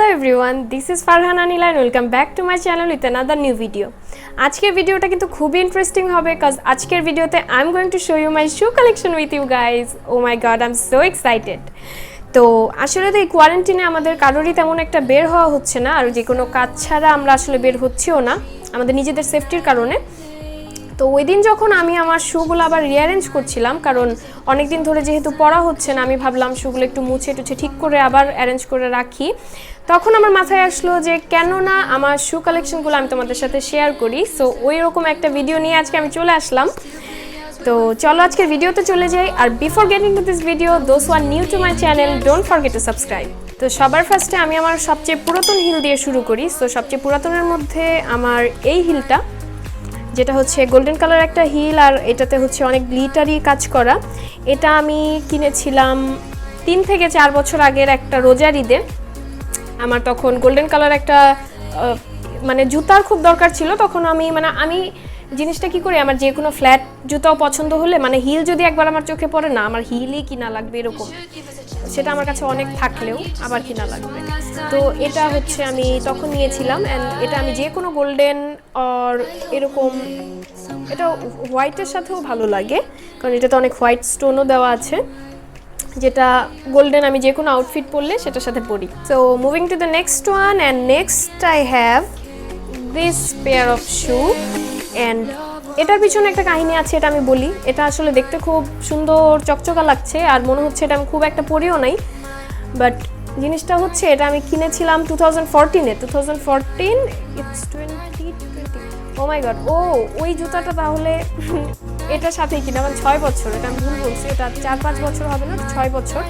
everyone, this is Farhana Neela and welcome back to my channel with another new video. আজকের ভিডিওটা কিন্তু খুবই interesting হবে cuz আজকের ভিডিওতে I'm going to show you my shoe collection with you guys. Oh my god, I'm so excited. তো আসলে তো এই কোয়ারেন্টাইনে আমাদের কারোরই তেমন একটা বের হওয়া হচ্ছে না আর যে কোনো কাজ ছাড়া আমরা আসলে বের হচ্ছিও না আমাদের নিজেদের সেফটির কারণে। তো ওই দিন যখন আমি আমার শুগুলো আবার রিঅ্যারেঞ্জ করছিলাম কারণ অনেক দিন ধরে যেহেতু পরা হচ্ছে না আমি ভাবলাম শুগুলো একটু মুছে টুছে ঠিক করে আবার অ্যারেঞ্জ করে রাখি, তখন আমার মাথায় আসলো যে কেন না আমার শু কালেকশনগুলো আমি তোমাদের সাথে শেয়ার করি। সো ওই রকম একটা ভিডিও নিয়ে আজকে আমি চলে আসলাম। তো চলো আজকের ভিডিওতে চলে যাই। আর before getting to this video, those who are new to my channel, don't forget to subscribe. তো সবার ফার্স্টে আমি আমার সবচেয়ে পুরাতন হিল দিয়ে শুরু করি। সো সবচেয়ে পুরাতনের মধ্যে আমার এই হিলটা, যেটা হচ্ছে গোল্ডেন কালার একটা হিল আর এটাতে হচ্ছে অনেক গ্লিটারি কাজ করা। এটা আমি কিনেছিলাম 3 থেকে 4 বছর আগের একটা রোজার ঈদে। আমার তখন গোল্ডেন কালার একটা মানে জুতার খুব দরকার ছিল, তখন আমি জিনিসটা কি করি, আমার যে কোনো ফ্ল্যাট জুতাও পছন্দ হলে মানে হিল যদি একবার আমার চোখে পড়ে না আমার হিলই কিনা লাগবে এরকম, সেটা আমার কাছে অনেক থাকলেও আবার কিনা লাগবে। তো এটা হচ্ছে আমি তখন নিয়েছিলাম অ্যান্ড এটা আমি যে কোনো গোল্ডেন আর এরকম, এটা হোয়াইটের সাথেও ভালো লাগে কারণ এটাতে অনেক হোয়াইট স্টোনও দেওয়া আছে, যেটা গোল্ডেন আমি যে কোনো আউটফিট পরলে সেটার সাথে পরি। So moving to the next one, and next I have this pair of shoe. And এটার পিছনে একটা কাহিনী আছে, এটা আমি বলি। এটা আসলে দেখতে খুব সুন্দর চকচকা লাগছে আর মনে হচ্ছে এটা আমি খুব একটা পরিও নাই, বাট জিনিসটা হচ্ছে এটা আমি কিনেছিলাম 2014-এ। 2014 ইটস 2020। ও মাই গড, ওই জুতাটা তাহলে এটার সাথেই কিনা আমার 6 বছর, এটা আমি ভুল বলছি, এটা 4-5 বছর হবে না, 6 বছর।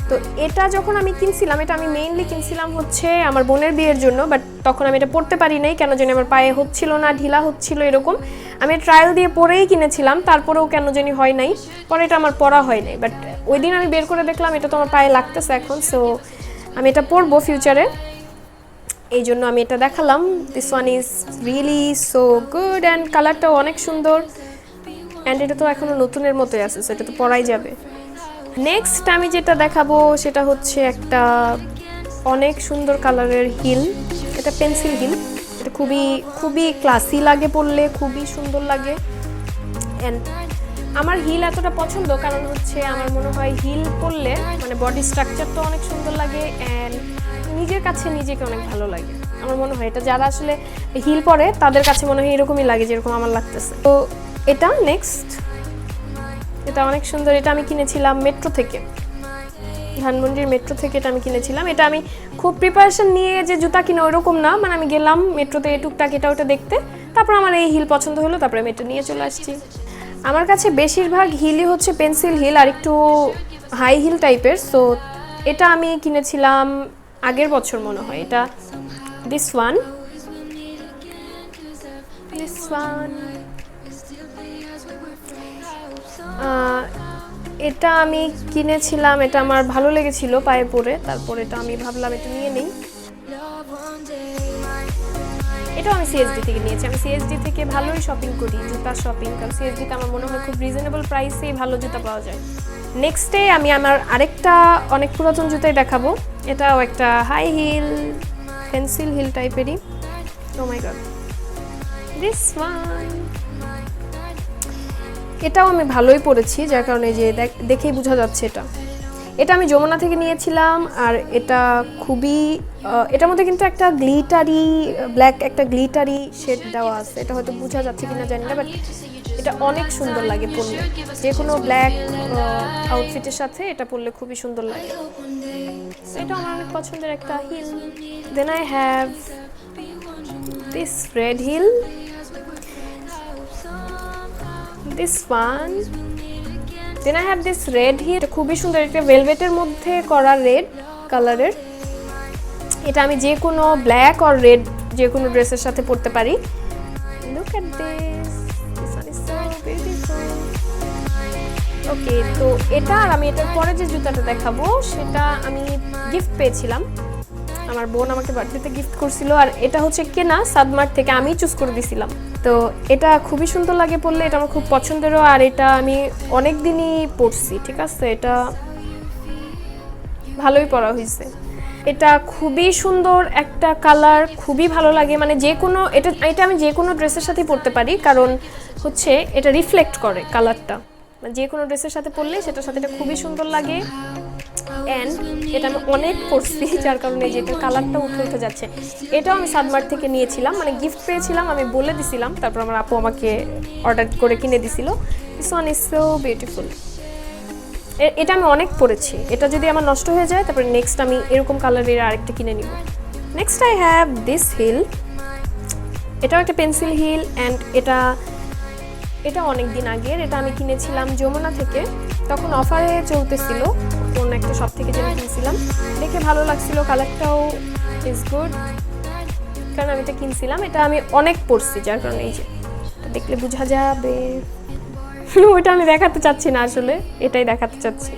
তো এটা যখন আমি কিনছিলাম, এটা আমি মেইনলি কিনছিলাম হচ্ছে আমার বোনের বিয়ের জন্য, বাট তখন আমি এটা পরতে পারি নাই, কেন জানি আমার পায়ে হচ্ছিল না, ঢিলা হচ্ছিল এরকম। আমি ট্রায়াল দিয়ে পরেই কিনেছিলাম, তারপরেও কেন জানি হয় নাই, পরে এটা আমার পরা হয় নাই। বাট ওই দিন আমি বের করে দেখলাম এটা তো আমার পায়ে লাগতেছে এখন, সো আমি এটা পরবো ফিউচারে, এই জন্য আমি এটা দেখালাম। This one is really so good and কালারটাও অনেক সুন্দর অ্যান্ড এটা তো এখনও নতুনের মতোই আছে, সো এটা তো পরাই যাবে। নেক্সট আমি যেটা দেখাবো সেটা হচ্ছে একটা অনেক সুন্দর কালারের হিল, এটা পেন্সিল হিল। এটা খুবই খুবই ক্লাসি লাগে পরলে, খুবই সুন্দর লাগে। অ্যান্ড আমার হিল এতটা পছন্দ কারণ হচ্ছে আমার মনে হয় হিল পরলে মানে বডি স্ট্রাকচারটা অনেক সুন্দর লাগে অ্যান্ড নিজের কাছে নিজেকে অনেক ভালো লাগে। আমার মনে হয় এটা যারা আসলে হিল পরে তাদের কাছে মনে হয় এরকমই লাগে যেরকম আমার লাগতেছে। তো এটা নেক্সট, এটা অনেক সুন্দর। এটা আমি কিনেছিলাম মেট্রো থেকে, ধানমন্ডির মেট্রো থেকে এটা আমি কিনেছিলাম। এটা আমি খুব প্রিপারেশন নিয়ে যে জুতা কিনে ওইরকম না, মানে আমি গেলাম মেট্রোতে টুকটাক এটা ওটা দেখতে, তারপর আমার এই হিল পছন্দ হলো, তারপরে আমি এটা নিয়ে চলে আসছি। আমার কাছে বেশিরভাগ হিলই হচ্ছে পেন্সিল হিল আর একটু হাই হিল টাইপের। সো এটা আমি কিনেছিলাম আগের বছর মনে হয়। এটা দিস ওয়ান এটা আমি কিনেছিলাম, এটা আমার ভালো লেগেছিল পায়ে পরে, তারপর এটা আমি ভাবলাম এটা নিয়ে নেই। এটাও আমি সিএসডি থেকে নিয়েছি। আমি সিএসডি থেকে ভালোই শপিং করি, জুতা শপিং, কারণ সিএসডিতে আমার মনে হয় খুব রিজনেবল প্রাইসেই ভালো জুতা পাওয়া যায়। নেক্সটে আমি আমার আরেকটা অনেক পুরাতন জুতাই দেখাবো। এটাও একটা হাই হিল, পেন্সিল হিল টাইপেরই। ও মাই গড, দিস ওয়ান, এটাও আমি ভালোই পরেছি, যার কারণে যে দেখেই বোঝা যাচ্ছে এটা আমি যমুনা থেকে নিয়েছিলাম। আর এটা খুবই এটার মধ্যে কিন্তু একটা গ্লিটারি ব্ল্যাক একটা গ্লিটারি শেড দেওয়া আছে, এটা হয়তো বোঝা যাচ্ছে কিনা জানি না, বাট এটা অনেক সুন্দর লাগে পরলে, যে কোনো ব্ল্যাক আউটফিটের সাথে এটা পরলে খুবই সুন্দর লাগে। এটা আমার অনেক পছন্দের একটা heel. Then I have this red heel, this one, then I have this red here, খুবই সুন্দর, একটা ভেলভেটের মধ্যে করা রেড কালারের। এটা আমি যে কোনো ব্ল্যাক আর রেড যে কোনো ড্রেসের সাথে পরতে পারি। Look at this, this one is so beautiful. ওকে, তো এটা আর আমি এটার পরে যে জুতাটা দেখাবো সেটা আমি গিফট পেয়েছিলাম, আমার বোন আমাকে বার্থডেতে গিফট করছিল। আর এটা হচ্ছে কেনা সাদমার্ট থেকে, আমি চুজ করে দিয়েছিলাম। তো এটা খুবই সুন্দর লাগে পরলে, এটা আমার খুব পছন্দেরও আর এটা আমি অনেক দিনই পরছি, ঠিক আছে, এটা ভালোই পরা হয়েছে। এটা খুবই সুন্দর একটা কালার, খুবই ভালো লাগে, মানে যে কোনো এটা আমি যে কোনো ড্রেসের সাথেই পরতে পারি, কারণ হচ্ছে এটা রিফ্লেক্ট করে কালারটা, মানে যে কোনো ড্রেসের সাথে পরলে সেটার সাথে এটা খুবই সুন্দর লাগে। অ্যান্ড এটা আমি অনেক পরছি, যার কারণে যে এটার কালারটা উঠে যাচ্ছে। এটাও আমি সাদমার্ট থেকে নিয়েছিলাম, মানে গিফট পেয়েছিলাম, আমি বলে দিছিলাম, তারপর আমার আপু আমাকে অর্ডার করে কিনে দিছিল। This one is so beautiful. এটা আমি অনেক পরেছি, এটা যদি আমার নষ্ট হয়ে যায় তারপরে নেক্সট আমি এরকম কালারের আরেকটা কিনে নিব। Next I have this heel. এটাও একটা পেন্সিল হিল, অ্যান্ড এটা অনেক দিন আগের, এটা আমি কিনেছিলাম যমুনা থেকে, তখন অফারে চলতেছিল, কোন একটা শপ থেকে যেন কিনছিলাম, দেখে ভালো লাগছিল, কালারটাও ইজ গুড, কারণ আমি এটা কিনছিলাম। এটা আমি অনেক পরছি, যার কারণে এই যে দেখলে বোঝা যাবে। ওইটা আমি দেখাতে চাচ্ছি না, আসলে এটাই দেখাতে চাচ্ছি।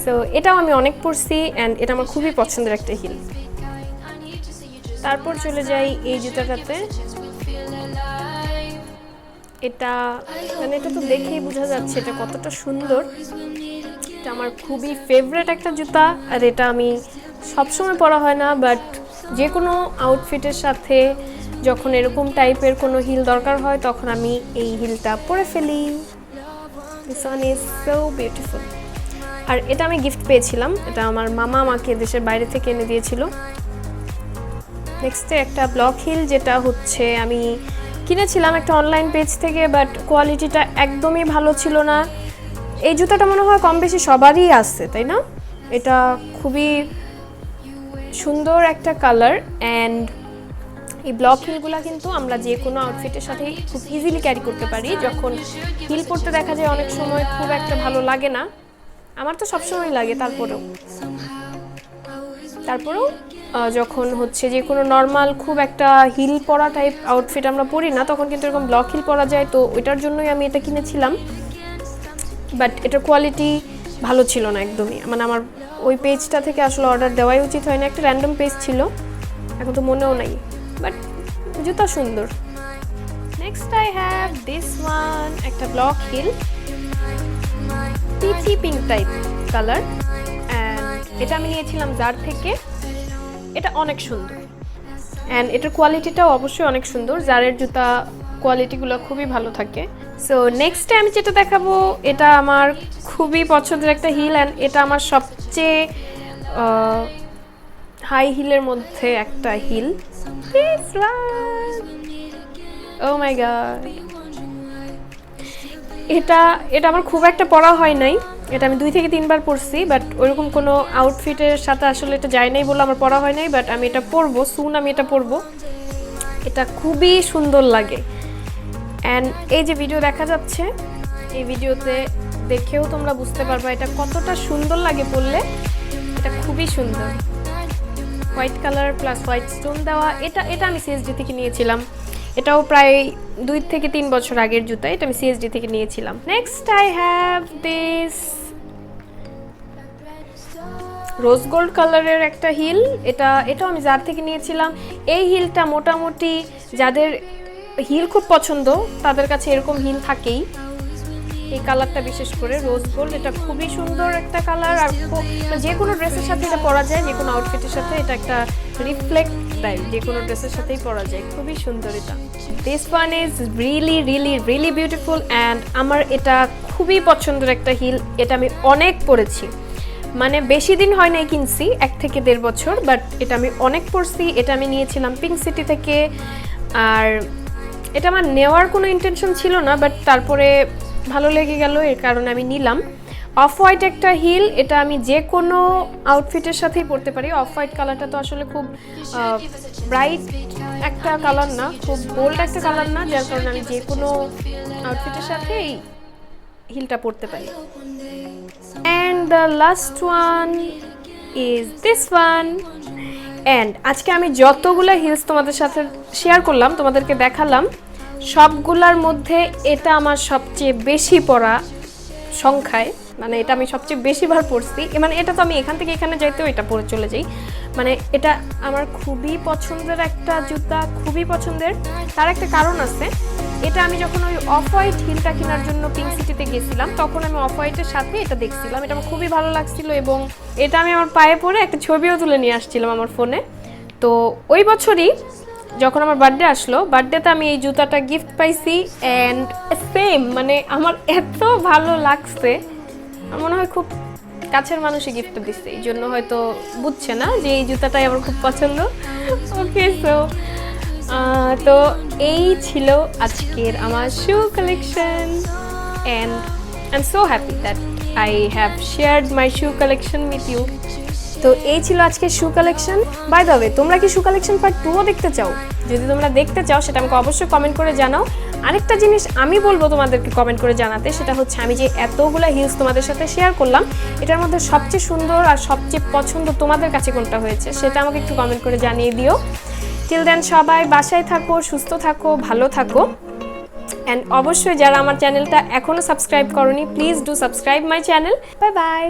সো এটাও আমি অনেক পরছি, অ্যান্ড এটা আমার খুবই পছন্দের একটা হিল। তারপর চলে যাই এই জুতাটাতে। এটা মানে এটা তো দেখেই বোঝা যাচ্ছে এটা কতটা সুন্দর। এটা আমার খুবই ফেভারিট একটা জুতা, আর এটা আমি সবসময় পরা হয় না, বাট যে কোনো আউটফিটের সাথে যখন এরকম টাইপের কোনো হিল দরকার হয় তখন আমি এই হিলটা পরে ফেলি। This one is so beautiful. আর এটা আমি গিফট পেয়েছিলাম, এটা আমার মামা আমাকে দেশের বাইরে থেকে এনে দিয়েছিল। নেক্সটে একটা ব্লক হিল, যেটা হচ্ছে আমি কিনেছিলাম একটা অনলাইন পেজ থেকে, বাট কোয়ালিটিটা একদমই ভালো ছিল না। এই জুতাটা মনে হয় কম বেশি সবারই আছে, তাই না? এটা খুবই সুন্দর একটা কালার, অ্যান্ড এই ব্লক হিলগুলো কিন্তু আমরা যে কোনো আউটফিটের সাথে খুব ইজিলি ক্যারি করতে পারি। যখন হিল পরতে দেখা যায় অনেক সময় খুব একটা ভালো লাগে না, আমার তো সবসময় লাগে, তারপরেও যখন হচ্ছে যে কোনো নর্মাল খুব একটা হিল পরা টাইপ আউটফিট আমরা পরি না, তখন কিন্তু এরকম ব্লক হিল পরা যায়, তো ওইটার জন্যই আমি এটা কিনেছিলাম। বাট এটার কোয়ালিটি ভালো ছিল না একদমই, মানে আমার ওই পেজটা থেকে আসলে অর্ডার দেওয়াই উচিত হয় না, একটা র্যান্ডম পেজ ছিল, এখন তো মনেও নাই, বাট জুতা সুন্দর। Next I have this one, একটা block heel, peachy pink type colour, and এটা আমি নিয়েছিলাম জার থেকে। এটা অনেক সুন্দর, অ্যান্ড এটার কোয়ালিটিটাও অবশ্যই অনেক সুন্দর, জারের জুতা কোয়ালিটিগুলো খুবই ভালো থাকে। সো নেক্সটে আমি যেটা দেখাবো, এটা আমার খুবই পছন্দের একটা হিল, অ্যান্ড এটা আমার সবচেয়ে হাই হিলের মধ্যে একটা হিল। ও মাই গড, এটা আমার খুব একটা পরা হয় নাই, এটা আমি 2 থেকে 3 বার পরছি, বাট ওইরকম কোনো আউটফিটের সাথে আসলে এটা যায় নাই বলে আমার পরা হয় নাই, বাট আমি এটা পরবো সুন, আমি এটা পরবো, এটা খুবই সুন্দর লাগে। অ্যান্ড এই যে ভিডিও দেখা যাচ্ছে, এই ভিডিওতে দেখেও তোমরা বুঝতে পারবা এটা কতটা সুন্দর লাগে পরলে, এটা খুবই সুন্দর, white colour plus white stone দেওয়া। এটা আমি সিএসডি থেকে নিয়েছিলাম, এটাও প্রায় 2 থেকে 3 বছর আগের জুতা, এটা আমি সিএসডি থেকে নিয়েছিলাম। Next I have this rose gold কালারের একটা হিল, এটাও আমি জার থেকে নিয়েছিলাম। এই হিলটা মোটামুটি যাদের হিল খুব পছন্দ তাদের কাছে এরকম হিল থাকেই, এই কালারটা বিশেষ করে রোজ গোল্ড, এটা খুবই সুন্দর একটা কালার, আর যে কোনো ড্রেসের সাথে এটা পরা যায়, যে কোনো আউটফিটের সাথে, এটা একটা রিফ্লেক্ট টাইপ, যে কোনো ড্রেসের সাথেই পরা যায়, খুবই সুন্দর এটা। This one is really really really beautiful, and আমার এটা খুবই পছন্দের একটা হিল, এটা আমি অনেক পরেছি, মানে বেশি দিন হয় নাই কিনছি, 1 থেকে 1.5 বছর, বাট এটা আমি অনেক পরছি। এটা আমি নিয়েছিলাম পিঙ্ক সিটি থেকে, আর এটা আমার নেওয়ার কোনো ইন্টেনশন ছিল না, বাট তারপরে ভালো লেগে গেল, এর কারণে আমি নিলাম। অফ হোয়াইট একটা হিল, এটা আমি যে কোনো আউটফিটের সাথেই পরতে পারি। অফ হোয়াইট কালারটা তো আসলে খুব ব্রাইট একটা কালার না, খুব বোল্ড একটা কালার না, যার কারণে আমি যে কোনো আউটফিটের সাথে এই হিলটা পরতে পারি। And the last one is this one. And আজকে আমি যতগুলো হিলস তোমাদের সাথে শেয়ার করলাম, তোমাদেরকে দেখালাম, সবগুলার মধ্যে এটা আমার সবচেয়ে বেশি পরা সংখ্যায়, মানে এটা আমি সবচেয়ে বেশিবার পরছি, মানে এটা তো আমি এখান থেকে এখানে যাইতেও এটা পরে চলে যাই, মানে এটা আমার খুবই পছন্দের একটা জুতা, খুবই পছন্দের। তার একটা কারণ আছে, এটা আমি যখন ওই অফ হোয়াইট হিলটা কেনার জন্য পিঙ্ক সিটিতে গেছিলাম তখন আমি অফ হোয়াইটের সাথে এটা দেখছিলাম, এটা আমার খুবই ভালো লাগছিল এবং এটা আমি আমার পায়ে পরে একটা ছবিও তুলে নিয়ে আসছিলাম আমার ফোনে। তো ওই বছরই যখন আমার বার্থডে আসলো, বার্থডেতে আমি এই জুতাটা গিফট পাইছি অ্যান্ড সেম মানে আমার এত ভালো লাগছে, আমার মনে হয় খুব কাছের মানুষই গিফট দিচ্ছে, এই জন্য হয়তো বুঝছে না যে এই জুতাটাই আমার খুব পছন্দ। ওকে সো তো এই ছিল আজকের আমার shoe collection and I am so happy that I have shared my shoe collection with you. তো এই ছিল আজকের shoe collection. By the way, তোমরা কি শু কালেকশন পার্ট 2ও দেখতে চাও? যদি তোমরা দেখতে চাও সেটা আমাকে অবশ্যই কমেন্ট করে জানাও। আরেকটা জিনিস আমি বলবো তোমাদেরকে কমেন্ট করে জানাতে, সেটা হচ্ছে আমি যে এতগুলো হিলস তোমাদের সাথে শেয়ার করলাম এটার মধ্যে সবচেয়ে সুন্দর আর সবচেয়ে পছন্দ তোমাদের কাছে কোনটা হয়েছে সেটা আমাকে একটু কমেন্ট করে জানিয়ে দিও। টিল দেন সবাই বাসায় থাকো, সুস্থ থাকো, ভালো থাকো অ্যান্ড অবশ্যই যারা আমার চ্যানেলটা এখনও সাবস্ক্রাইব করোনি please do subscribe my channel. Bye bye.